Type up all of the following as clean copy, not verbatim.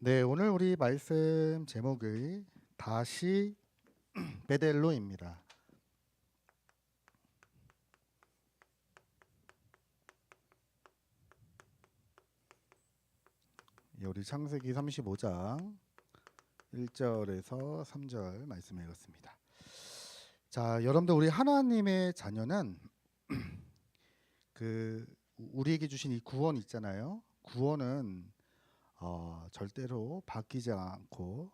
네, 오늘 우리 말씀 제목이 다시 베델로입니다. 우리 창세기 35장 1절에서 3절 말씀 읽었습니다. 자, 여러분들 우리 하나님의 자녀는 우리에게 주신 이 구원 있잖아요. 구원은 절대로 바뀌지 않고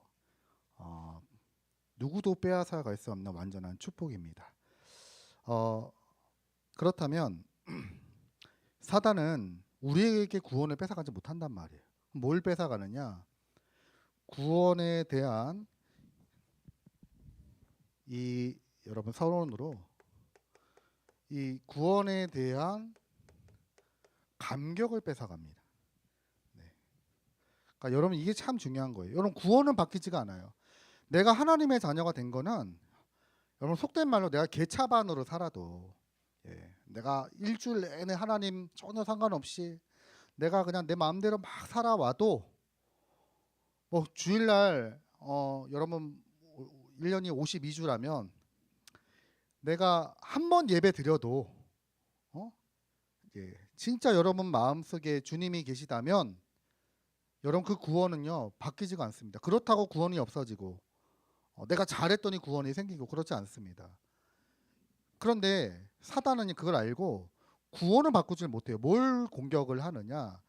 누구도 빼앗아 갈 수 없는 완전한 축복입니다. 그렇다면 사단은 우리에게 구원을 뺏어가지 못한단 말이에요. 뭘 뺏어가느냐? 구원에 대한 여러분 서론으로 이 구원에 대한 감격을 뺏어갑니다. 네. 그러니까 여러분 이게 참 중요한 거예요. 여러분 구원은 바뀌지가 않아요. 내가 하나님의 자녀가 된 거는 여러분 속된 말로 내가 개차반으로 살아도 내가 일주일 내내 하나님 전혀 상관없이 내가 그냥 내 마음대로 막 살아와도 뭐 주일날 여러분 1년이 52주라면 내가 한 번 예배 드려도 진짜 여러분 마음속에 주님이 계시다면 여러분 그 구원은요 바뀌지가 않습니다. 그렇다고 구원이 없어지고 내가 잘했더니 구원이 생기고 그렇지 않습니다. 그런데 사단은 그걸 알고 구원을 바꾸질 못해요. 뭘 공격을 하느냐?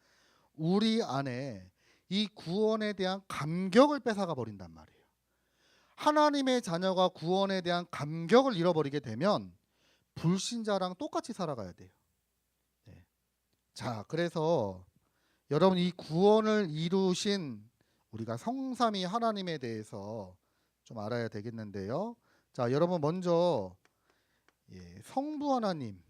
우리 안에 이 구원에 대한 감격을 뺏어가 버린단 말이에요. 하나님의 자녀가 구원에 대한 감격을 잃어버리게 되면 불신자랑 똑같이 살아가야 돼요. 네. 자, 그래서 여러분 이 구원을 이루신 우리가 성삼위 하나님에 대해서 좀 알아야 되겠는데요. 자, 여러분 먼저 성부 하나님.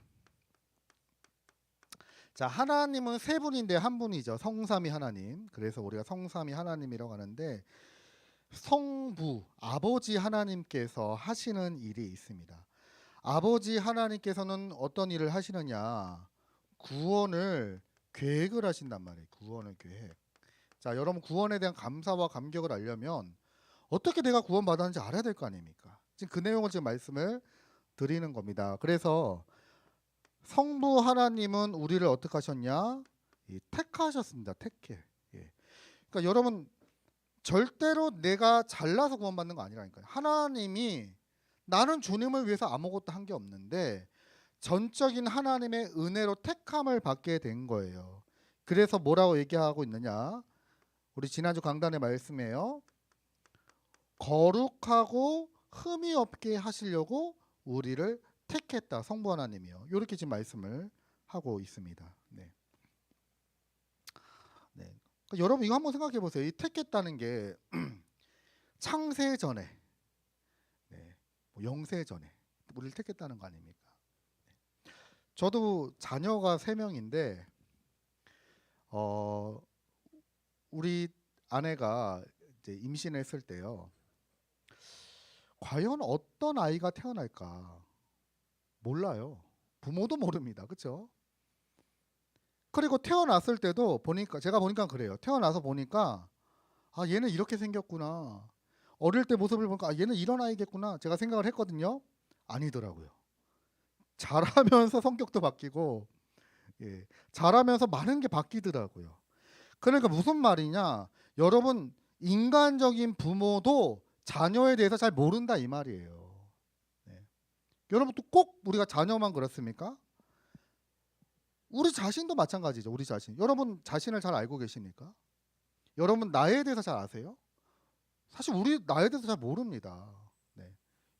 자, 하나님은 세 분인데 한 분이죠. 성삼위 하나님. 그래서 우리가 성삼위 하나님이라고 하는데 성부, 아버지 하나님께서 하시는 일이 있습니다. 아버지 하나님께서는 어떤 일을 하시느냐? 구원을 계획을 하신단 말이에요. 구원을 계획. 자, 여러분 구원에 대한 감사와 감격을 알려면 어떻게 내가 구원받았는지 알아야 될 거 아닙니까? 지금 그 내용을 지금 말씀을 드리는 겁니다. 그래서 성부 하나님은 우리를 어떻게 하셨냐? 택하셨습니다. 택해. 그러니까 여러분 절대로 내가 잘나서 구원받는 거 아니라니까요. 하나님이 나는 주님을 위해서 아무것도 한 게 없는데 전적인 하나님의 은혜로 택함을 받게 된 거예요. 그래서 뭐라고 얘기하고 있느냐? 우리 지난주 강단의 말씀이에요. 거룩하고 흠이 없게 하시려고 우리를 택했다. 성부 하나님이요. 이렇게 지금 말씀을 하고 있습니다. 네. 그러니까 여러분 이거 한번 생각해 보세요. 이 택했다는 게 창세 전에, 뭐 영세 전에 우리를 택했다는 거 아닙니까? 저도 자녀가 3명인데 우리 아내가 이제 임신했을 때요. 과연 어떤 아이가 태어날까 몰라요. 부모도 모릅니다. 그렇죠? 그리고 태어났을 때도 보니까 제가 보니까 그래요. 태어나서 보니까 아 얘는 이렇게 생겼구나. 어릴 때 모습을 보니까 아 얘는 이런 아이겠구나. 제가 생각을 했거든요. 아니더라고요. 자라면서 성격도 바뀌고 자라면서 많은 게 바뀌더라고요. 그러니까 무슨 말이냐? 여러분 인간적인 부모도 자녀에 대해서 잘 모른다 이 말이에요. 여러분 또 꼭 우리가 자녀만 그렇습니까? 우리 자신도 마찬가지죠. 우리 자신. 여러분 자신을 잘 알고 계십니까? 여러분 나에 대해서 잘 아세요? 사실 우리 나에 대해서 잘 모릅니다.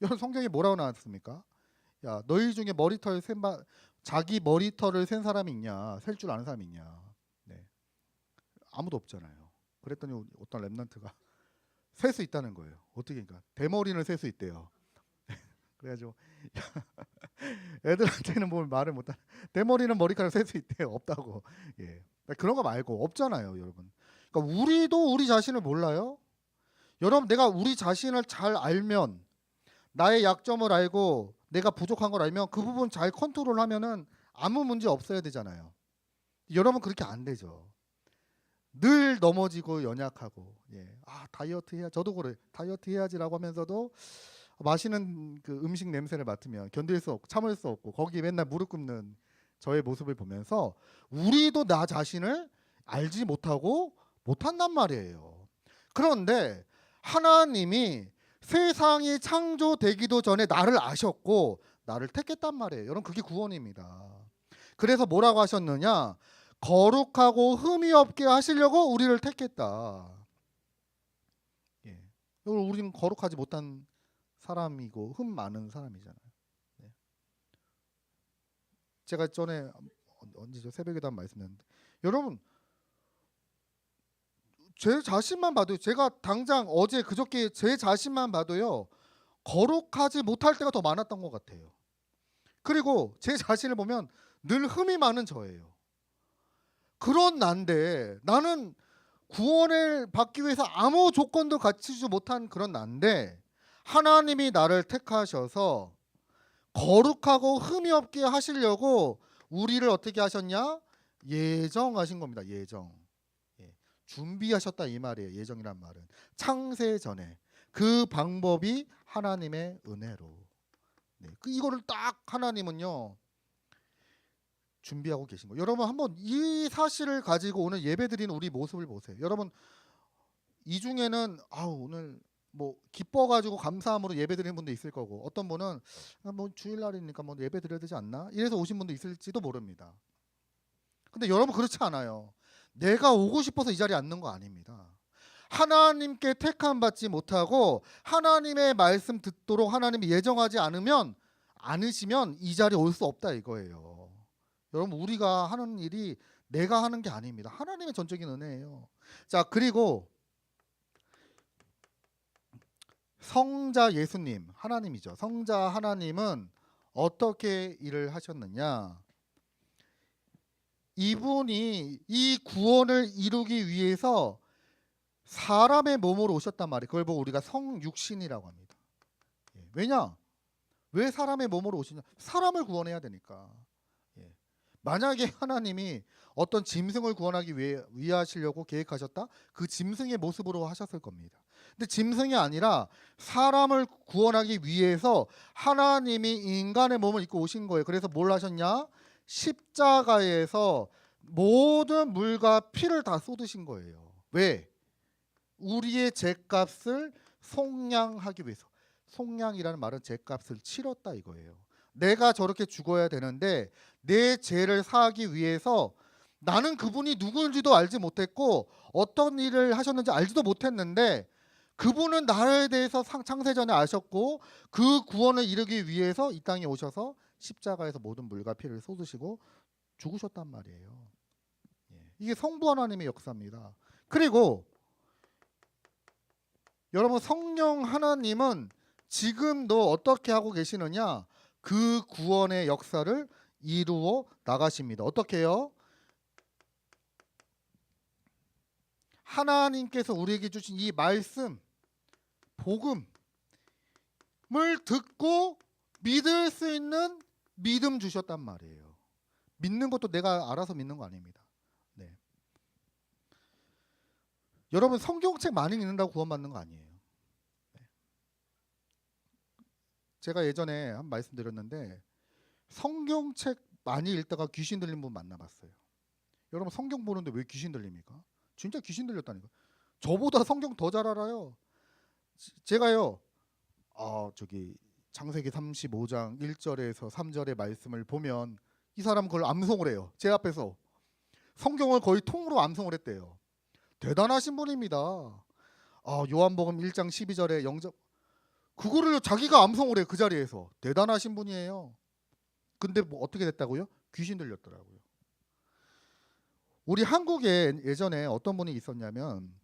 여러분 성경에 뭐라고 나왔습니까? 야 너희 중에 자기 머리털을 센 사람이 있냐? 셀 줄 아는 사람이 있냐? 아무도 없잖아요. 그랬더니 어떤 랩런트가 셀 수 있다는 거예요. 어떻게 그러니까 대머리는 셀 수 있대요. 그래가지고 애들한테는 뭘 말을 못하. 대머리는 머리카락 셀 수 있대요. 없다고. 그런 거 말고 없잖아요, 여러분. 그러니까 우리도 우리 자신을 몰라요. 여러분 내가 우리 자신을 잘 알면 나의 약점을 알고 내가 부족한 걸 알면 그 부분 잘 컨트롤하면은 아무 문제 없어야 되잖아요. 여러분 그렇게 안 되죠. 늘 넘어지고 연약하고, 다이어트 해야, 저도 그래, 다이어트 해야지라고 하면서도 맛있는 그 음식 냄새를 맡으면 견딜 수 없고 참을 수 없고 거기에 맨날 무릎 꿇는 저의 모습을 보면서 우리도 나 자신을 알지 못하고 못한단 말이에요. 그런데 하나님이 세상이 창조되기도 전에 나를 아셨고 나를 택했단 말이에요. 여러분, 그게 구원입니다. 그래서 뭐라고 하셨느냐? 거룩하고 흠이 없게 하시려고 우리를 택했다. 우리는 거룩하지 못한 사람이고 흠 많은 사람이잖아요. 제가 전에 언제죠? 새벽에도 한 말씀드렸는데, 여러분, 제 자신만 봐도, 제가 당장 어제 그저께 제 자신만 봐도요, 거룩하지 못할 때가 더 많았던 것 같아요. 그리고 제 자신을 보면 늘 흠이 많은 저예요. 그런 난데, 나는 구원을 받기 위해서 아무 조건도 갖추지 못한 그런 난데 하나님이 나를 택하셔서 거룩하고 흠이 없게 하시려고 우리를 어떻게 하셨냐? 예정하신 겁니다. 예정. 준비하셨다 이 말이에요. 예정이란 말은 창세 전에 그 방법이 하나님의 은혜로. 이거를 딱 하나님은요 준비하고 계신 거예요. 여러분, 한번 이 사실을 가지고 오늘 예배드리는 우리 모습을 보세요. 여러분, 이 중에는 오늘 뭐 기뻐가지고 감사함으로 예배드리는 분도 있을 거고, 어떤 분은 뭐 주일날이니까 뭐 예배드려야 되지 않나 이래서 오신 분도 있을지도 모릅니다. 근데 여러분, 그렇지 않아요. 내가 오고 싶어서 이 자리에 앉는 거 아닙니다. 하나님께 택함 받지 못하고 하나님의 말씀 듣도록 하나님이 예정하지 않으시면 이 자리에 올 수 없다 이거예요. 여러분, 우리가 하는 일이 내가 하는 게 아닙니다. 하나님의 전적인 은혜예요. 자, 그리고 성자 예수님, 하나님이죠. 성자 하나님은 어떻게 일을 하셨느냐? 이분이 이 구원을 이루기 위해서 사람의 몸으로 오셨단 말이에요. 그걸 보고 우리가 성육신이라고 합니다. 왜냐? 왜 사람의 몸으로 오시냐? 사람을 구원해야 되니까. 만약에 하나님이 어떤 짐승을 구원하기 위하시려고 계획하셨다? 그 짐승의 모습으로 하셨을 겁니다. 근데 짐승이 아니라 사람을 구원하기 위해서 하나님이 인간의 몸을 입고 오신 거예요. 그래서 뭘 하셨냐? 십자가에서 모든 물과 피를 다 쏟으신 거예요. 왜? 우리의 죄값을 속량하기 위해서. 속량이라는 말은 죄값을 치렀다 이거예요. 내가 저렇게 죽어야 되는데 내 죄를 사하기 위해서 나는 그분이 누구인지도 알지 못했고 어떤 일을 하셨는지 알지도 못했는데 그분은 나에 대해서 창세전에 아셨고 그 구원을 이루기 위해서 이 땅에 오셔서 십자가에서 모든 물과 피를 쏟으시고 죽으셨단 말이에요. 이게 성부 하나님의 역사입니다. 그리고 여러분, 성령 하나님은 지금도 어떻게 하고 계시느냐? 그 구원의 역사를 이루어 나가십니다. 어떻게 해요? 하나님께서 우리에게 주신 이 말씀, 복음을 듣고 믿을 수 있는 믿음 주셨단 말이에요. 믿는 것도 내가 알아서 믿는 거 아닙니다. 여러분, 성경책 많이 읽는다고 구원받는 거 아니에요. 제가 예전에 한 말씀 드렸는데 성경책 많이 읽다가 귀신 들린 분 만나봤어요. 여러분, 성경 보는데 왜 귀신 들립니까? 진짜 귀신 들렸다니까. 저보다 성경 더 잘 알아요. 제가요 저기 창세기 35장 1절에서 3절의 말씀을 보면 이 사람은 그걸 암송을 해요. 제 앞에서 성경을 거의 통으로 암송을 했대요. 대단하신 분입니다. 요한복음 1장 12절에 영접, 그거를 자기가 암송을 해. 그 자리에서. 대단하신 분이에요. 근데 뭐 어떻게 됐다고요? 귀신 들렸더라고요. 우리 한국에 예전에 어떤 분이 있었냐면,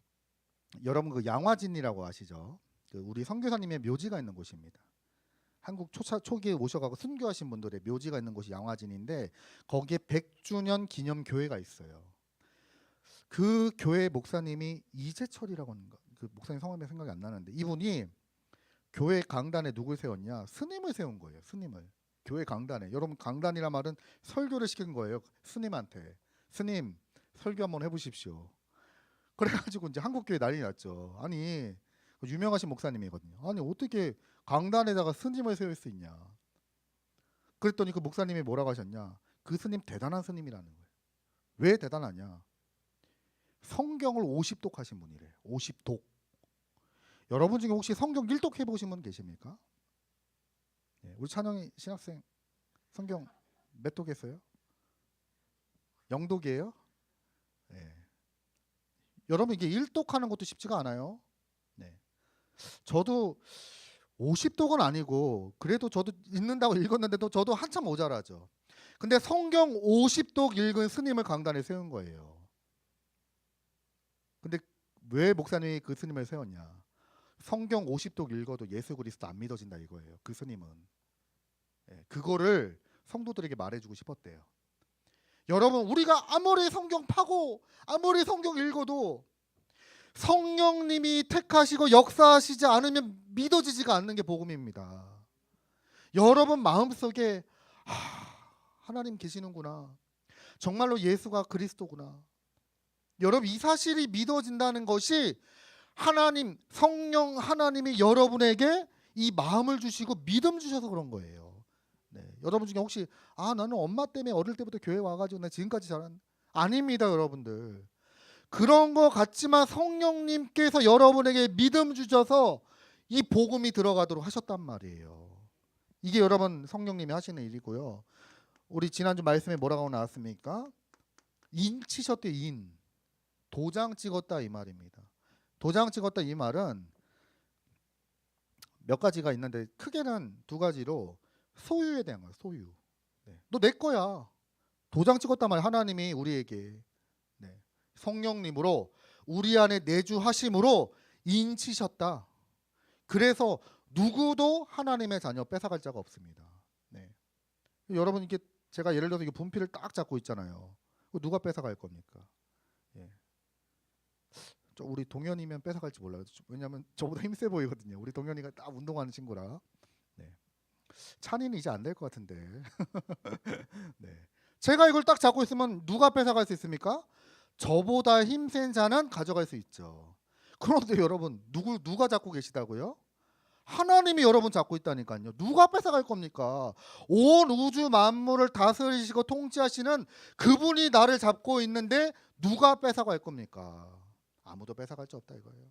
여러분 그 양화진이라고 아시죠? 그 우리 선교사님의 묘지가 있는 곳입니다. 한국 초기에 오셔가고 순교하신 분들의 묘지가 있는 곳이 양화진인데 거기에 100주년 기념 교회가 있어요. 그 교회 목사님이 이재철이라고 하는 거, 그 목사님 성함이 생각이 안 나는데 이분이 교회 강단에 누굴 세웠냐? 스님을 세운 거예요. 스님을. 교회 강단에. 여러분, 강단이란 말은 설교를 시킨 거예요. 스님한테. 스님, 설교 한번 해보십시오. 그래가지고 이제 한국교회 난리 났죠. 아니 유명하신 목사님이거든요. 아니 어떻게 강단에다가 스님을 세울 수 있냐. 그랬더니 그 목사님이 뭐라고 하셨냐. 그 스님 대단한 스님이라는 거예요. 왜 대단하냐. 성경을 50독 하신 분이래요. 50독. 여러분 중에 혹시 성경 1독 해보신 분 계십니까? 네, 우리 찬영이 신학생 성경 몇 독 했어요? 0독이에요? 네. 여러분 이게 1독 하는 것도 쉽지가 않아요. 네. 저도 50독은 아니고 그래도 저도 읽는다고 읽었는데도 저도 한참 모자라죠. 근데 성경 50독 읽은 스님을 강단에 세운 거예요. 근데 왜 목사님이 그 스님을 세웠냐. 성경 50독 읽어도 예수 그리스도 안 믿어진다 이거예요. 그 스님은. 예, 그거를 성도들에게 말해주고 싶었대요. 여러분 우리가 아무리 성경 파고 아무리 성경 읽어도 성령님이 택하시고 역사하시지 않으면 믿어지지가 않는 게 복음입니다. 여러분 마음속에 하나님 계시는구나. 정말로 예수가 그리스도구나. 여러분 이 사실이 믿어진다는 것이 하나님 성령 하나님이 여러분에게 이 마음을 주시고 믿음 주셔서 그런 거예요. 네, 여러분 중에 혹시 나는 엄마 때문에 어릴 때부터 교회 와가지고 나 지금까지 잘한 아닙니다 여러분들. 그런 거 같지만 성령님께서 여러분에게 믿음 주셔서 이 복음이 들어가도록 하셨단 말이에요. 이게 여러분 성령님이 하시는 일이고요. 우리 지난주 말씀에 뭐라고 나왔습니까? 인 치셨대. 인 도장 찍었다 이 말입니다. 도장 찍었다 이 말은 몇 가지가 있는데 크게는 두 가지로 소유에 대한 거예요. 소유. 네. 너 내 거야. 도장 찍었단 말 하나님이 우리에게 네. 성령님으로 우리 안에 내주하심으로 인치셨다. 그래서 누구도 하나님의 자녀 뺏어갈 자가 없습니다. 네. 여러분 이게 제가 예를 들어서 이게 분필을 딱 잡고 있잖아요. 누가 뺏어갈 겁니까? 예. 우리 동현이면 뺏어갈지 몰라요. 왜냐하면 저보다 힘세 보이거든요. 우리 동현이가 딱 운동하는 친구라. 네. 찬이는 이제 안 될 것 같은데. 네. 제가 이걸 딱 잡고 있으면 누가 뺏어갈 수 있습니까? 저보다 힘센 자는 가져갈 수 있죠. 그런데 여러분 누가 잡고 계시다고요? 하나님이 여러분 잡고 있다니까요. 누가 뺏어갈 겁니까? 온 우주 만물을 다스리시고 통치하시는 그분이 나를 잡고 있는데 누가 뺏어갈 겁니까? 아무도 뺏어갈 수 없다 이거예요.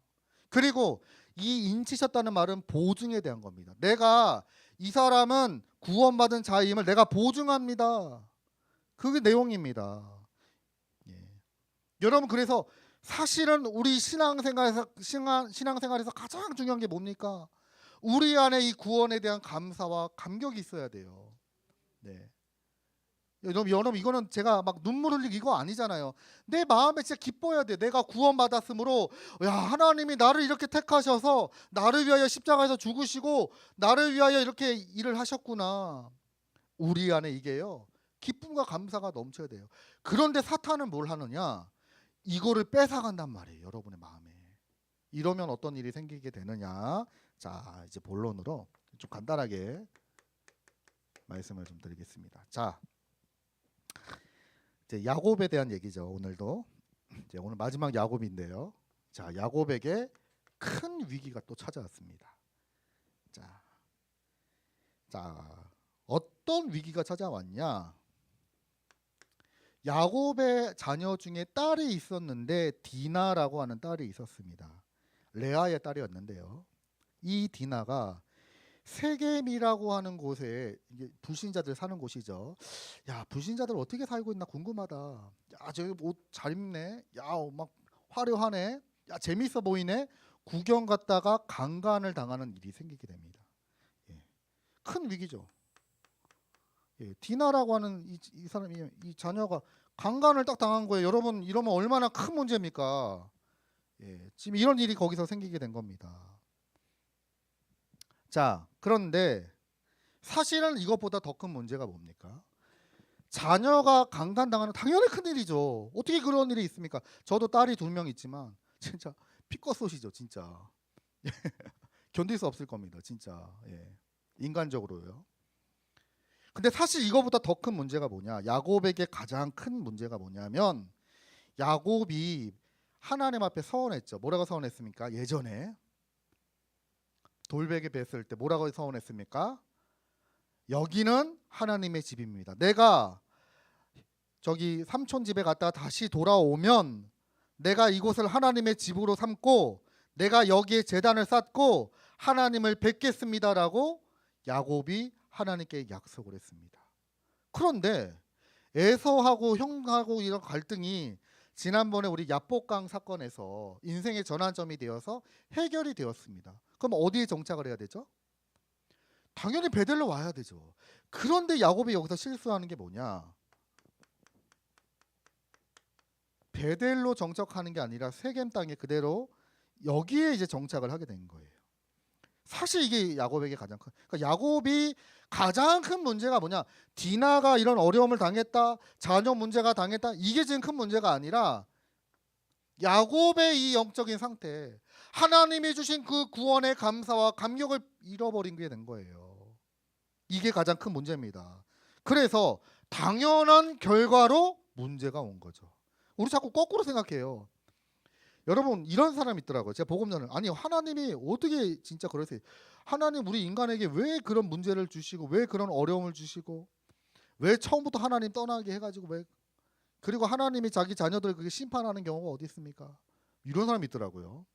그리고 이 인치셨다는 말은 보증에 대한 겁니다. 내가 이 사람은 구원받은 자임을 내가 보증합니다. 그게 내용입니다. 예. 여러분 그래서 사실은 우리 신앙생활에서 가장 중요한 게 뭡니까? 우리 안에 이 구원에 대한 감사와 감격이 있어야 돼요. 네. 여러분 이거는 제가 막 눈물 흘리고 이거 아니잖아요. 내 마음에 진짜 기뻐야 돼. 내가 구원받았으므로 야 하나님이 나를 이렇게 택하셔서 나를 위하여 십자가에서 죽으시고 나를 위하여 이렇게 일을 하셨구나. 우리 안에 이게요. 기쁨과 감사가 넘쳐야 돼요. 그런데 사탄은 뭘 하느냐? 이거를 뺏어간단 말이에요. 여러분의 마음에. 이러면 어떤 일이 생기게 되느냐? 자 이제 본론으로 좀 간단하게 말씀을 좀 드리겠습니다. 자 이제 야곱에 대한 얘기죠. 오늘도 이제 오늘 마지막 야곱인데요. 자 야곱에게 큰 위기가 또 찾아왔습니다. 자 어떤 위기가 찾아왔냐? 야곱의 자녀 중에 딸이 있었는데 디나라고 하는 딸이 있었습니다. 레아의 딸이었는데요. 이 디나가 세겜이라고 하는 곳에 이게 불신자들 사는 곳이죠. 야 불신자들 어떻게 살고 있나 궁금하다. 야 저기 옷 잘 입네. 야 막 화려하네. 야 재밌어 보이네. 구경 갔다가 강간을 당하는 일이 생기게 됩니다. 예. 큰 위기죠. 예. 디나라고 하는 이 사람이 이 자녀가 강간을 딱 당한 거예요. 여러분 이러면 얼마나 큰 문제입니까? 예. 지금 이런 일이 거기서 생기게 된 겁니다. 자, 그런데 사실은 이것보다 더 큰 문제가 뭡니까? 자녀가 강간당하는 당연히 큰 일이죠. 어떻게 그런 일이 있습니까? 저도 딸이 2명 있지만 진짜 피껏소시죠, 진짜. 견딜 수 없을 겁니다, 진짜. 예. 인간적으로요. 근데 사실 이거보다 더 큰 문제가 뭐냐? 야곱에게 가장 큰 문제가 뭐냐면 야곱이 하나님 앞에 서원했죠. 뭐라고 서원했습니까? 예전에 돌베개 뱄을 때 뭐라고 서원했습니까? 여기는 하나님의 집입니다. 내가 저기 삼촌 집에 갔다가 다시 돌아오면 내가 이곳을 하나님의 집으로 삼고 내가 여기에 제단을 쌓고 하나님을 뵙겠습니다라고 야곱이 하나님께 약속을 했습니다. 그런데 에서하고 형하고 이런 갈등이 지난번에 우리 야복강 사건에서 인생의 전환점이 되어서 해결이 되었습니다. 그럼 어디에 정착을 해야 되죠? 당연히 베델로 와야 되죠. 그런데 야곱이 여기서 실수하는 게 뭐냐? 베델로 정착하는 게 아니라 세겜 땅에 그대로 여기에 이제 정착을 하게 된 거예요. 사실 이게 야곱에게 가장 큰, 그러니까 야곱이 가장 큰 문제가 뭐냐? 디나가 이런 어려움을 당했다, 자녀 문제가 당했다, 이게 지금 큰 문제가 아니라 야곱의 이 영적인 상태, 하나님이 주신 그 구원의 감사와 감격을 잃어버린 게 된 거예요. 이게 가장 큰 문제입니다. 그래서 당연한 결과로 문제가 온 거죠. 우리 자꾸 거꾸로 생각해요. 여러분 이런 사람 있더라고요. 제가 복음 전을 아니 하나님이 어떻게 진짜 그러세요? 하나님 우리 인간에게 왜 그런 문제를 주시고 왜 그런 어려움을 주시고 왜 처음부터 하나님 떠나게 해가지고 왜 그리고 하나님이 자기 자녀들을 그렇게 심판하는 경우가 어디 있습니까? 이런 사람이 있더라고요.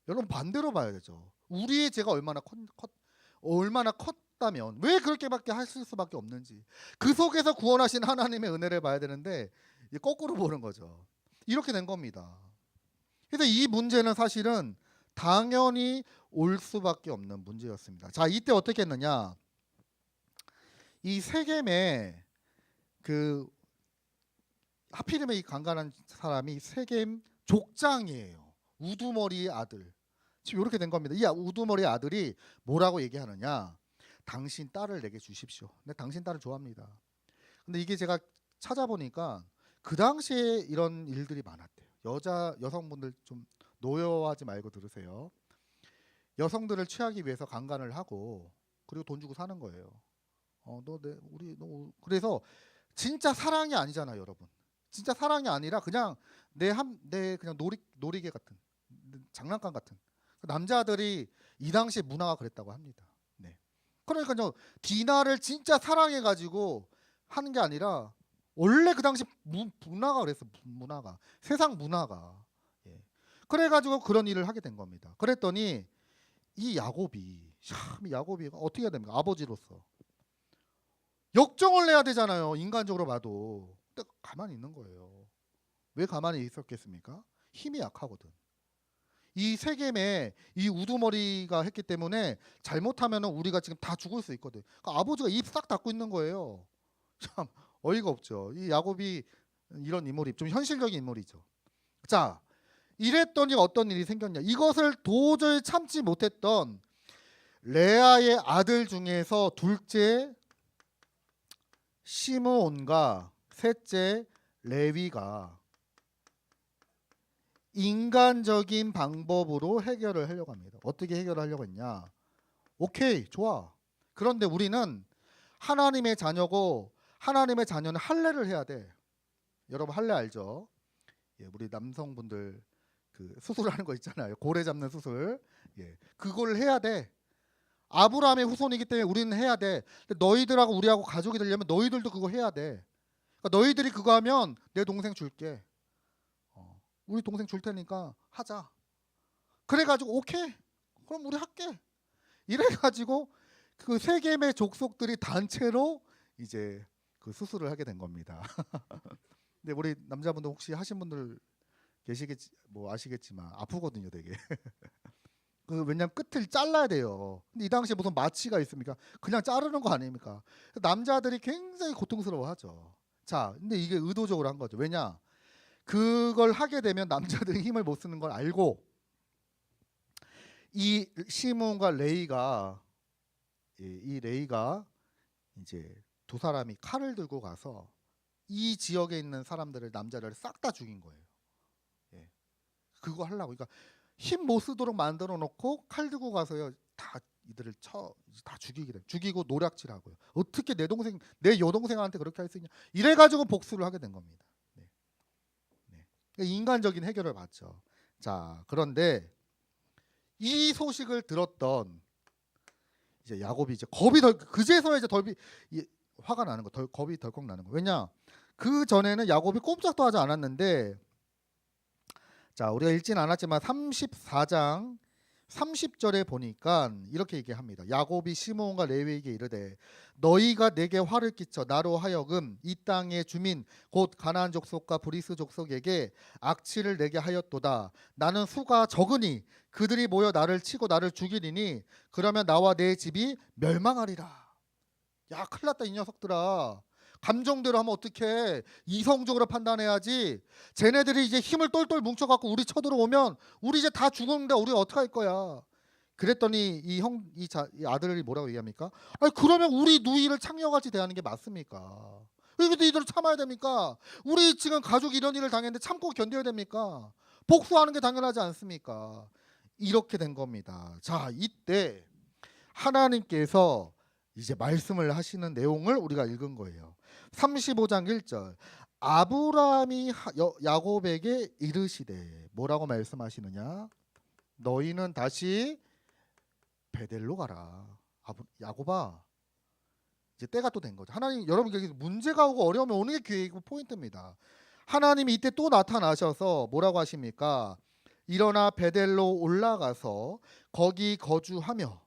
여러분 반대로 봐야 되죠. 우리의 죄가 얼마나 컸다면 왜 그렇게밖에 하실 수밖에 없는지 그 속에서 구원하신 하나님의 은혜를 봐야 되는데 거꾸로 보는 거죠. 이렇게 된 겁니다. 그래서 이 문제는 사실은 당연히 올 수밖에 없는 문제였습니다. 자, 이때 어떻게 했느냐? 이 세겜에 그 하필이면 이 강간한 사람이 세겜 족장이에요. 우두머리의 아들. 지금 이렇게 된 겁니다. 이 우두머리의 아들이 뭐라고 얘기하느냐? 당신 딸을 내게 주십시오. 근데 당신 딸을 좋아합니다. 근데 이게 제가 찾아보니까 그 당시에 이런 일들이 많았대요. 여성분들 좀 노여워하지 말고 들으세요. 여성들을 취하기 위해서 강간을 하고 그리고 돈 주고 사는 거예요. 그래서 진짜 사랑이 아니잖아요, 여러분. 진짜 사랑이 아니라 그냥 내 그냥 놀이개 같은 장난감 같은 남자들이 이 당시 문화가 그랬다고 합니다. 네. 그러니까요, 디나를 진짜 사랑해가지고 하는 게 아니라 원래 그 당시 문화가 그랬어. 문화가 세상 문화가 그래가지고 그런 일을 하게 된 겁니다. 그랬더니 이 야곱이 어떻게 해야 됩니까? 아버지로서 역정을 내야 되잖아요. 인간적으로 봐도. 근데 가만히 있는 거예요. 왜 가만히 있었겠습니까? 힘이 약하거든. 이 세겜에 이 우두머리가 했기 때문에 잘못하면 우리가 지금 다 죽을 수 있거든. 그러니까 아버지가 입 싹 닫고 있는 거예요. 참 어이가 없죠. 이 야곱이 이런 인물이 좀 현실적인 인물이죠. 자, 이랬더니 어떤 일이 생겼냐? 이것을 도저히 참지 못했던 레아의 아들 중에서 둘째 시므온과 셋째 레위가 인간적인 방법으로 해결을 하려고 합니다. 어떻게 해결을 하려고 했냐? 오케이, 좋아. 그런데 우리는 하나님의 자녀고 하나님의 자녀는 할례를 해야 돼. 여러분 할례 알죠? 우리 남성분들 그 수술하는 거 있잖아요. 고래 잡는 수술. 그걸 해야 돼. 아브라함의 후손이기 때문에 우리는 해야 돼. 근데 너희들하고 우리하고 가족이 되려면 너희들도 그거 해야 돼. 그러니까 너희들이 그거 하면 내 동생 줄게. 우리 동생 줄 테니까 하자. 그래가지고 오케이. 그럼 우리 할게. 이래가지고 그 세겜의 족속들이 단체로 이제 그 수술을 하게 된 겁니다. 근데 우리 남자분들 혹시 하신 분들 아시겠지만 아프거든요, 되게. 왜냐면 끝을 잘라야 돼요. 근데 이 당시에 무슨 마취가 있습니까? 그냥 자르는 거 아닙니까? 남자들이 굉장히 고통스러워하죠. 자, 근데 이게 의도적으로 한 거죠. 왜냐? 그걸 하게 되면 남자들이 힘을 못 쓰는 걸 알고 이 시므온과 레이가 이제 두 사람이 칼을 들고 가서 이 지역에 있는 사람들을 남자를 싹 다 죽인 거예요. 그거 하려고. 그러니까 힘 못 쓰도록 만들어 놓고 칼 들고 가서요. 다 이들을 다 죽이고 노략질하고요. 어떻게 내 여동생한테 그렇게 할 수 있냐? 이래 가지고 복수를 하게 된 겁니다. 인간적인 해결을 받죠. 자, 그런데 이 소식을 들었던 이제 야곱이 이제 그제서야 이제 화가 나는 거, 겁이 덜컥 나는 거. 왜냐? 그 전에는 야곱이 꼼짝도 하지 않았는데, 자, 우리가 읽진 않았지만 34장 30절에 보니까 이렇게 얘기합니다. 야곱이 시므온과 레위에게 이르되 너희가 내게 화를 끼쳐 나로 하여금 이 땅의 주민 곧 가나안 족속과 브리스 족속에게 악취를 내게 하였도다. 나는 수가 적으니 그들이 모여 나를 치고 나를 죽이리니 그러면 나와 내 집이 멸망하리라. 야, 큰일 났다 이 녀석들아. 감정대로 하면 어떡해. 이성적으로 판단해야지. 쟤네들이 이제 힘을 똘똘 뭉쳐갖고 우리 쳐들어오면 우리 이제 다 죽었는데 우리 어떡할 거야. 그랬더니 이 아들이 뭐라고 얘기합니까? 아니, 그러면 우리 누이를 창녀같이 대하는 게 맞습니까? 왜 이들을 참아야 됩니까? 우리 지금 가족이 이런 일을 당했는데 참고 견뎌야 됩니까? 복수하는 게 당연하지 않습니까? 이렇게 된 겁니다. 자, 이때 하나님께서 이제 말씀을 하시는 내용을 우리가 읽은 거예요. 35장 1절. 아브라함이 야곱에게 이르시되 뭐라고 말씀하시느냐? 너희는 다시 베델로 가라. 야곱아, 이제 때가 또 된 거죠. 하나님, 여러분, 문제가 오고 어려움이 오는 게 기회이고 포인트입니다. 하나님이 이때 또 나타나셔서 뭐라고 하십니까? 일어나 베델로 올라가서 거기 거주하며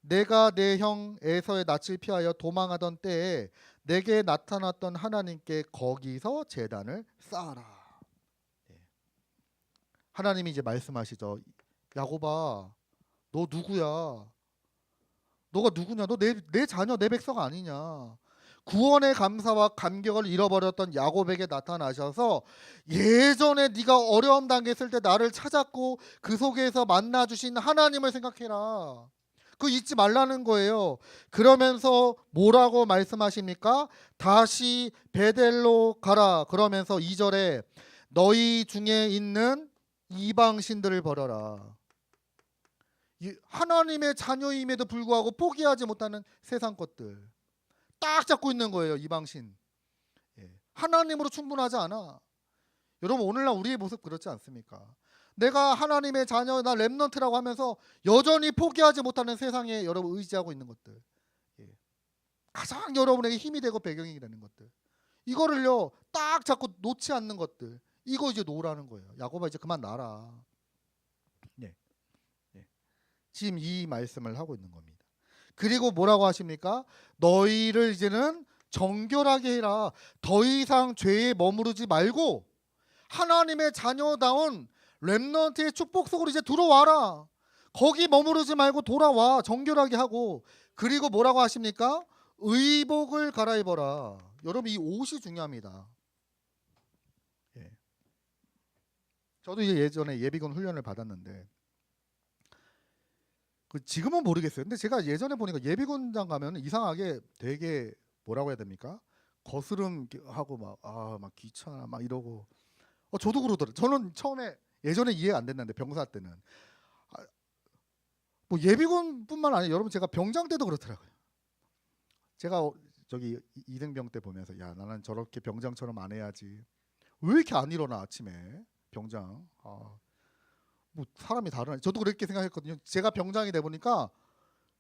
내가 내 형 에서의 낯을 피하여 도망하던 때에 내게 나타났던 하나님께 거기서 제단을 쌓아라. 하나님이 이제 말씀하시죠. 야곱아, 너 누구야? 너가 누구냐? 너 내 자녀, 내 백성 아니냐? 구원의 감사와 감격을 잃어버렸던 야곱에게 나타나셔서 예전에 네가 어려움 당했을 때 나를 찾았고 그 속에서 만나주신 하나님을 생각해라. 그거 잊지 말라는 거예요. 그러면서 뭐라고 말씀하십니까? 다시 베델로 가라. 그러면서 2절에 너희 중에 있는 이방신들을 버려라. 하나님의 자녀임에도 불구하고 포기하지 못하는 세상 것들 딱 잡고 있는 거예요. 이방신. 하나님으로 충분하지 않아. 여러분, 오늘날 우리의 모습 그렇지 않습니까? 내가 하나님의 자녀, 나 렘넌트라고 하면서 여전히 포기하지 못하는 세상에 여러분 의지하고 있는 것들, 가장 여러분에게 힘이 되고 배경이 되는 것들, 이거를요 딱 잡고 놓지 않는 것들, 이거 이제 놓으라는 거예요. 야곱아, 이제 그만 놔라. 지금 이 말씀을 하고 있는 겁니다. 그리고 뭐라고 하십니까? 너희를 이제는 정결하게 해라. 더 이상 죄에 머무르지 말고 하나님의 자녀다운 렘넌트의 축복 속으로 이제 들어와라. 거기 머무르지 말고 돌아와. 정결하게 하고. 그리고 뭐라고 하십니까? 의복을 갈아입어라. 여러분, 이 옷이 중요합니다. 저도 이제 예전에 예비군 훈련을 받았는데 지금은 모르겠어요. 근데 제가 예전에 보니까 예비군장 가면 이상하게 되게 뭐라고 해야 됩니까? 거스름하고 막 귀찮아 막 이러고. 저도 그러더라고요. 저는 처음에 예전에 이해가 안 됐는데 병사 때는 뭐 예비군뿐만 아니라 여러분 제가 병장 때도 그렇더라고요. 제가 저기 이등병 때 보면서 야, 나는 저렇게 병장처럼 안 해야지. 왜 이렇게 안 일어나 아침에 병장. 뭐 사람이 다르네. 저도 그렇게 생각했거든요. 제가 병장이 돼 보니까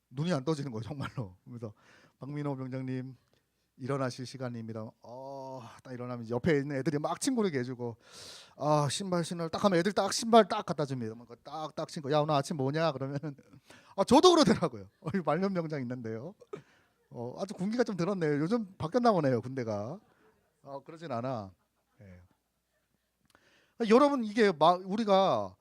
눈이 안 떠지는 거예요, 정말로. 그래서 박민호 병장님 일어나실 시간입니다. 딱 일어나면 옆에 있는 애들이 막 친구를 해주고 신발 신을 딱 하면 애들 딱 신발 딱 갖다 줍니다. 딱딱 신고 야, 오늘 아침 뭐냐 그러면은 저도 그러더라고요. 말년 병장 있는데요. 아주 군기가 좀 들었네요. 요즘 바뀌었나 보네요, 군대가. 그러진 않아. 여러분, 이게 우리가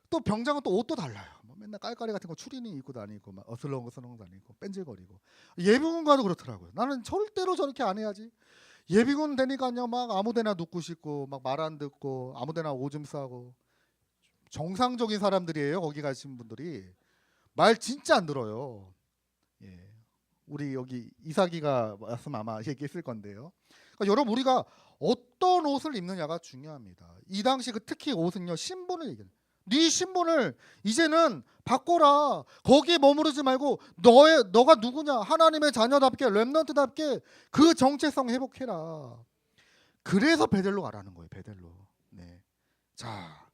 또 병장은 또 옷도 달라요. 맨날 깔깔이 같은 거 추리닝 입고 다니고 막 어슬렁어슬렁 다니고 뺀질거리고. 예비군 가도 그렇더라고요. 나는 절대로 저렇게 안 해야지. 예비군 되니까요 막 아무데나 눕고 싶고 막 말 안 듣고 아무데나 오줌 싸고. 정상적인 사람들이에요. 거기 가신 분들이 말 진짜 안 들어요. 우리 여기 이삭이가 말씀 아마 얘기했을 건데요. 그러니까 여러분, 우리가 어떤 옷을 입느냐가 중요합니다. 이 당시 특히 옷은요 신분을 얘기해요. 네 신분을 이제는 바꿔라. 거기에 머무르지 말고 너가 누구냐? 하나님의 자녀답게 렘넌트답게 그 정체성 회복해라. 그래서 베델로 가라는 거예요. 베델로. 자,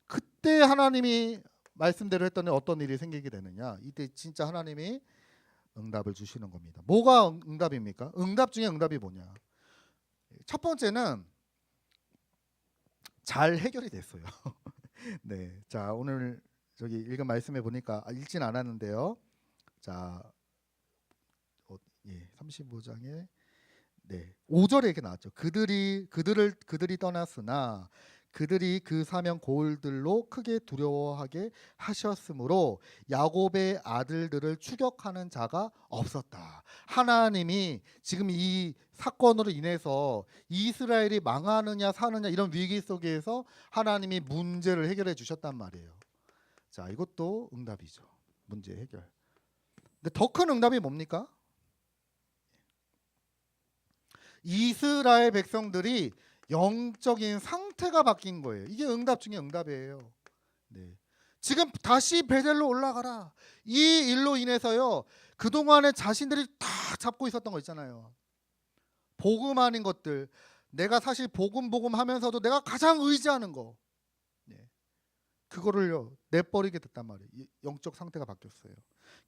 그때 하나님이 말씀대로 했더니 어떤 일이 생기게 되느냐? 이때 진짜 하나님이 응답을 주시는 겁니다. 뭐가 응답입니까? 응답 중에 응답이 뭐냐? 첫 번째는 잘 해결이 됐어요. 네, 자 오늘 저기 읽은 말씀에 보니까 읽진 않았는데요. 자, 35장에 5절에 이렇게 나왔죠. 그들이 떠났으나 그들이 그 사명 고을들로 크게 두려워하게 하셨으므로 야곱의 아들들을 추격하는 자가 없었다. 하나님이 지금 이 사건으로 인해서 이스라엘이 망하느냐 사느냐 이런 위기 속에서 하나님이 문제를 해결해 주셨단 말이에요. 자, 이것도 응답이죠. 문제 해결. 근데 더 큰 응답이 뭡니까? 이스라엘 백성들이 영적인 상태가 바뀐 거예요. 이게 응답 중에 응답이에요. 네. 지금 다시 베델로 올라가라. 이 일로 인해서요. 그동안에 자신들이 다 잡고 있었던 거 있잖아요. 복음 아닌 것들. 내가 사실 복음 하면서도 내가 가장 의지하는 거. 네. 그거를요. 내버리게 됐단 말이에요. 영적 상태가 바뀌었어요.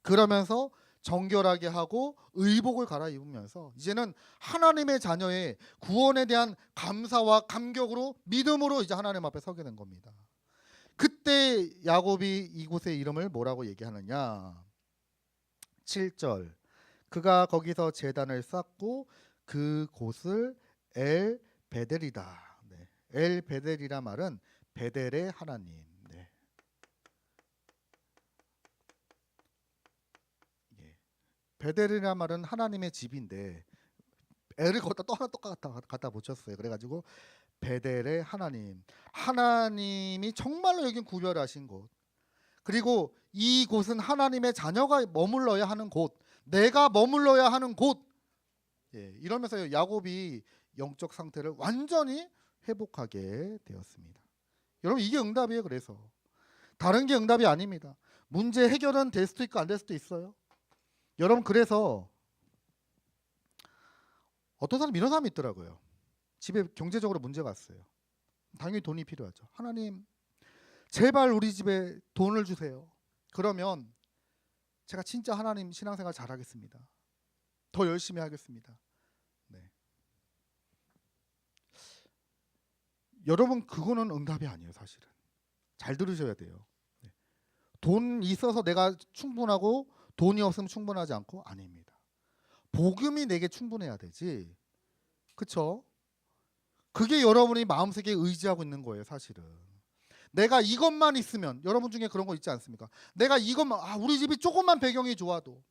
그러면서 정결하게 하고 의복을 갈아입으면서 이제는 하나님의 자녀의 구원에 대한 감사와 감격으로 믿음으로 이제 하나님 앞에 서게 된 겁니다. 그때 야곱이 이곳의 이름을 뭐라고 얘기하느냐? 7절. 그가 거기서 제단을 쌓고 그곳을 엘 베델이다. 네. 엘 베델이라 말은 베델의 하나님. 베델이란 말은 하나님의 집인데 엘을 거기다 또 하나 갖다 붙였어요. 그래가지고 베델의 하나님, 하나님이 정말로 여긴 구별하신 곳. 그리고 이 곳은 하나님의 자녀가 머물러야 하는 곳, 내가 머물러야 하는 곳. 이러면서 야곱이 영적 상태를 완전히 회복하게 되었습니다. 여러분 이게 응답이에요. 그래서 다른 게 응답이 아닙니다. 문제 해결은 될 수도 있고 안 될 수도 있어요. 여러분 그래서 어떤 사람 이런 사람이 있더라고요. 집에 경제적으로 문제가 왔어요. 당연히 돈이 필요하죠. 하나님 제발 우리 집에 돈을 주세요. 그러면 제가 진짜 하나님 신앙생활 잘하겠습니다. 더 열심히 하겠습니다. 네. 여러분 그거는 응답이 아니에요. 사실은 잘 들으셔야 돼요. 네. 돈 있어서 내가 충분하고 돈이 없으면 충분하지 않고 아닙니다. 복음이 내게 충분해야 되지. 그렇죠? 그게 여러분이 마음속에 의지하고 있는 거예요. 사실은 내가 이것만 있으면, 여러분 중에 그런 거 있지 않습니까? 내가 이것만, 우리 집이 조금만 배경이 좋아도,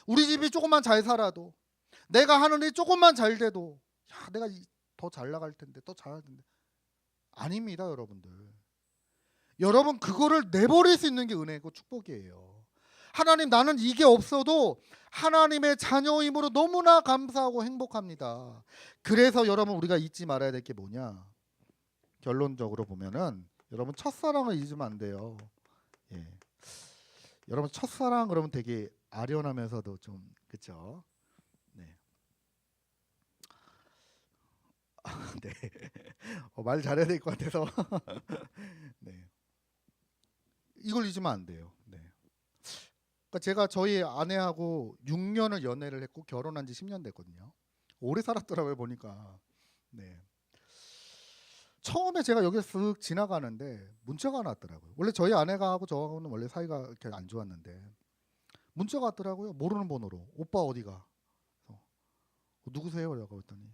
우리 집이 조금만 잘 살아도, 내가 하는 일 조금만 잘 돼도, 내가 더 잘 나갈 텐데, 더 잘할 텐데. 아닙니다. 여러분들. 여러분 그거를 내버릴 수 있는 게 은혜고 축복이에요. 하나님 나는 이게 없어도 하나님의 자녀임으로 너무나 감사하고 행복합니다. 그래서 여러분 우리가 잊지 말아야 될 게 뭐냐? 결론적으로 보면은 여러분 첫사랑을 잊으면 안 돼요. 여러분 첫사랑 그러면 되게 아련하면서도 좀 그렇죠? 네. 네. 말 잘해야 될 것 같아서 네. 이걸 잊으면 안 돼요. 네. 그러니까 제가 저희 아내하고 6년을 연애를 했고 결혼한 지 10년 됐거든요. 오래 살았더라고요 보니까. 네. 처음에 제가 여기서 쓱 지나가는데 문자가 하나 왔더라고요. 원래 저희 아내가 하고 저하고는 원래 사이가 이렇게 안 좋았는데 문자가 왔더라고요. 모르는 번호로. 오빠 어디가? 누구세요? 라고 했더니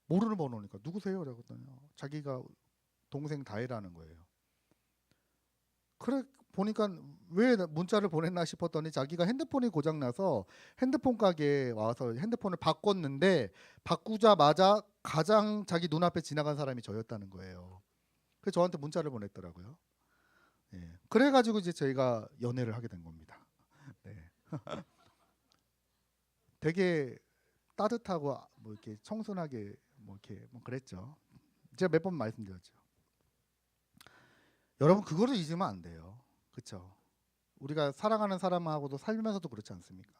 모르는 번호니까 누구세요? 라고 했더니 자기가 동생 다혜라는 거예요. 그래 보니까 왜 문자를 보냈나 싶었더니 자기가 핸드폰이 고장나서 핸드폰 가게에 와서 핸드폰을 바꿨는데 바꾸자마자 가장 자기 눈앞에 지나간 사람이 저였다는 거예요. 그래서 저한테 문자를 보냈더라고요. 그래가지고 이제 저희가 연애를 하게 된 겁니다. 네. 되게 따뜻하고 뭐 이렇게 청순하게 뭐 이렇게 뭐 그랬죠. 제가 몇 번 말씀드렸죠. 여러분 그거를 잊으면 안 돼요. 그렇죠? 우리가 사랑하는 사람하고도 살면서도 그렇지 않습니까?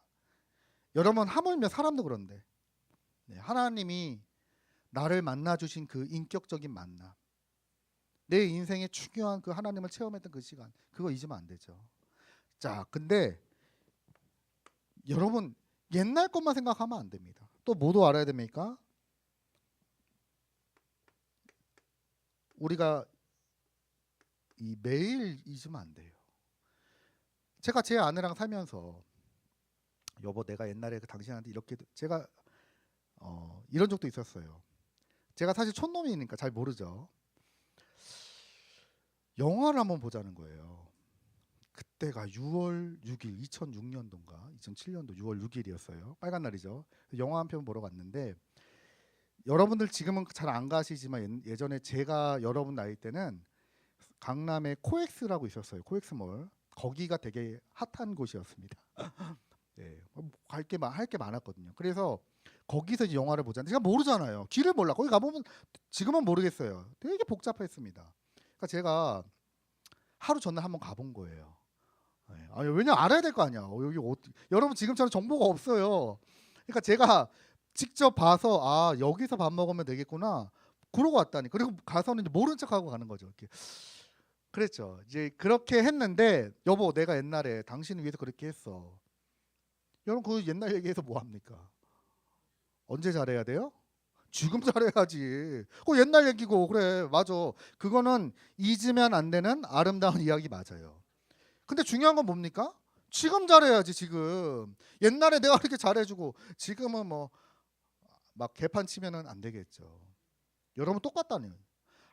여러분 하물며 사람도 그런데 하나님이 나를 만나 주신 그 인격적인 만남, 내 인생의 중요한 그 하나님을 체험했던 그 시간, 그거 잊으면 안 되죠. 자, 근데 여러분 옛날 것만 생각하면 안 됩니다. 또 뭐도 알아야 됩니까? 우리가 이 매일 잊으면 안 돼요. 제가 제 아내랑 살면서 여보 내가 옛날에 그 당신한테 이렇게 제가 이런 적도 있었어요. 제가 사실 촌놈이니까 잘 모르죠. 영화를 한번 보자는 거예요. 그때가 6월 6일 2006년도인가 2007년도 6월 6일이었어요. 빨간 날이죠. 영화 한 편 보러 갔는데 여러분들 지금은 잘 안 가시지만 예전에 제가 여러분 나이 때는 강남에 코엑스라고 있었어요. 코엑스몰. 거기가 되게 핫한 곳이었습니다. 네, 할 게 많았거든요. 그래서 거기서 이제 영화를 보자는데 제가 모르잖아요. 길을 몰라. 거기 가보면 지금은 모르겠어요. 되게 복잡했습니다. 그러니까 제가 하루 전날 한번 가본 거예요. 네, 아니, 왜냐 알아야 될 거 아니야. 여기 여러분 지금처럼 정보가 없어요. 그러니까 제가 직접 봐서 아 여기서 밥 먹으면 되겠구나. 그러고 왔다니. 그리고 가서는 이제 모른 척하고 가는 거죠. 이렇게. 그랬죠. 이제 그렇게 했는데 여보 내가 옛날에 당신을 위해서 그렇게 했어. 여러분 그 옛날 얘기해서 뭐 합니까? 언제 잘해야 돼요? 지금 잘해야지. 그 옛날 얘기고 그래 맞아. 그거는 잊으면 안 되는 아름다운 이야기 맞아요. 근데 중요한 건 뭡니까? 지금 잘해야지 지금. 옛날에 내가 그렇게 잘해주고 지금은 뭐 막 개판 치면은 안 되겠죠. 여러분 똑같다니.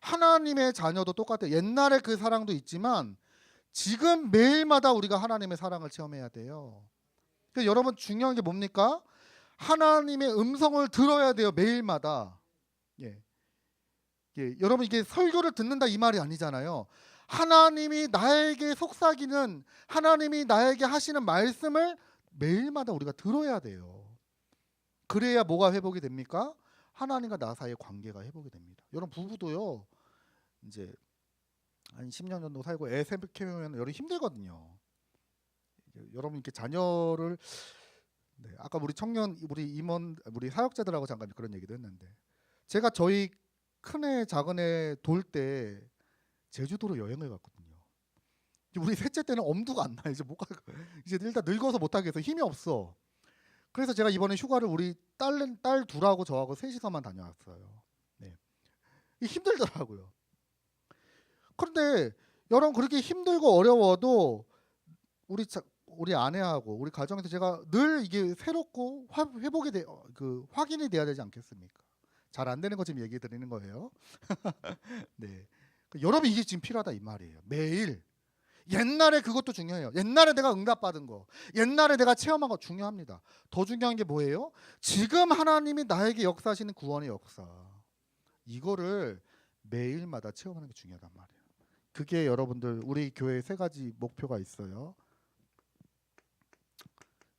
하나님의 자녀도 똑같아요. 옛날에 그 사랑도 있지만 지금 매일마다 우리가 하나님의 사랑을 체험해야 돼요. 그러니까 여러분 중요한 게 뭡니까? 하나님의 음성을 들어야 돼요. 매일마다. 예. 예. 여러분 이게 설교를 듣는다 이 말이 아니잖아요. 하나님이 나에게 속삭이는 하나님이 나에게 하시는 말씀을 매일마다 우리가 들어야 돼요. 그래야 뭐가 회복이 됩니까? 하나님과 나 사이의 관계가 회복이 됩니다. 여러분 부부도요. 이제 한 10년 정도 살고 애 생기면 여러분 힘들거든요. 여러분 이렇게 자녀를 네, 아까 우리 청년 우리 임원 우리 사역자들하고 잠깐 그런 얘기도 했는데 제가 저희 큰애 작은애 돌 때 제주도로 여행을 갔거든요. 우리 셋째 때는 엄두가 안 나. 이제 못 가. 이제 일단 늙어서 못 하겠어. 힘이 없어. 그래서 제가 이번에 휴가를 우리 딸 둘하고 저하고 셋이서만 다녀왔어요. 네. 힘들더라고요. 그런데 여러분 그렇게 힘들고 어려워도 우리 아내하고 우리 가정에서 제가 늘 이게 새롭고 회복이 확인이 돼야 되지 않겠습니까? 잘 안 되는 거 지금 얘기 드리는 거예요. 네. 여러분 이게 지금 필요하다 이 말이에요. 매일 옛날에 그것도 중요해요. 옛날에 내가 응답받은 거, 옛날에 내가 체험한 거 중요합니다. 더 중요한 게 뭐예요? 지금 하나님이 나에게 역사하시는 구원의 역사. 이거를 매일마다 체험하는 게 중요하단 말이에요. 그게 여러분들 우리 교회 세 가지 목표가 있어요.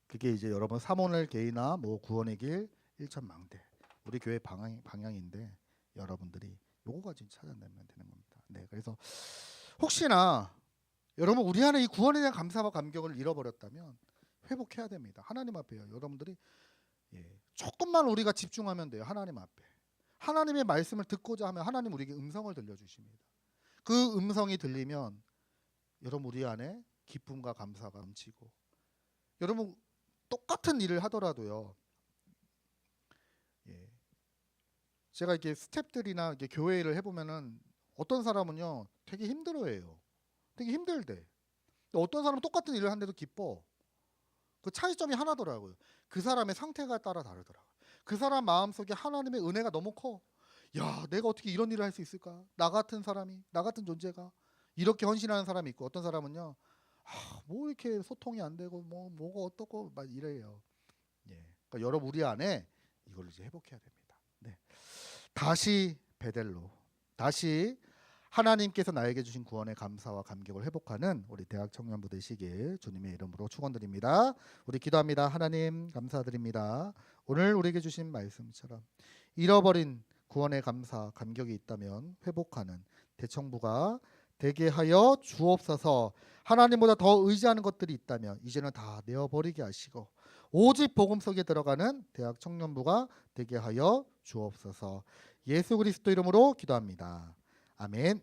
그게 이제 여러분 삼오늘 개인화 뭐 구원의 길 일천망대 우리 교회 방향인데 여러분들이 요거 가지고 찾아내면 되는 겁니다. 네, 그래서 혹시나 여러분 우리 안에 이 구원에 대한 감사와 감격을 잃어버렸다면 회복해야 됩니다. 하나님 앞에요. 여러분들이 조금만 우리가 집중하면 돼요. 하나님 앞에. 하나님의 말씀을 듣고자 하면 하나님 우리에게 음성을 들려주십니다. 그 음성이 들리면 여러분 우리 안에 기쁨과 감사가 넘치고 여러분 똑같은 일을 하더라도요. 제가 이렇게 스태프들이나 이렇게 교회를 해보면은 어떤 사람은요 되게 힘들어해요. 되게 힘들대. 어떤 사람은 똑같은 일을 하는데도 기뻐. 그 차이점이 하나더라고요. 그 사람의 상태가 따라 다르더라고요. 그 사람 마음속에 하나님의 은혜가 너무 커. 야, 내가 어떻게 이런 일을 할 수 있을까? 나 같은 사람이, 나 같은 존재가 이렇게 헌신하는 사람이 있고 어떤 사람은요, 뭐 이렇게 소통이 안 되고 뭐가 어떻고 막 이래요. 그러니까 여러분 우리 안에 이걸 이제 회복해야 됩니다. 네. 다시 베델로, 다시 하나님께서 나에게 주신 구원의 감사와 감격을 회복하는 우리 대학 청년부 되시길 주님의 이름으로 축원드립니다. 우리 기도합니다. 하나님 감사드립니다. 오늘 우리에게 주신 말씀처럼 잃어버린 구원의 감사, 감격이 있다면 회복하는 대청부가 되게 하여 주옵소서. 하나님보다 더 의지하는 것들이 있다면 이제는 다 내어버리게 하시고 오직 복음 속에 들어가는 대학 청년부가 되게 하여 주옵소서. 예수 그리스도 이름으로 기도합니다. 아멘.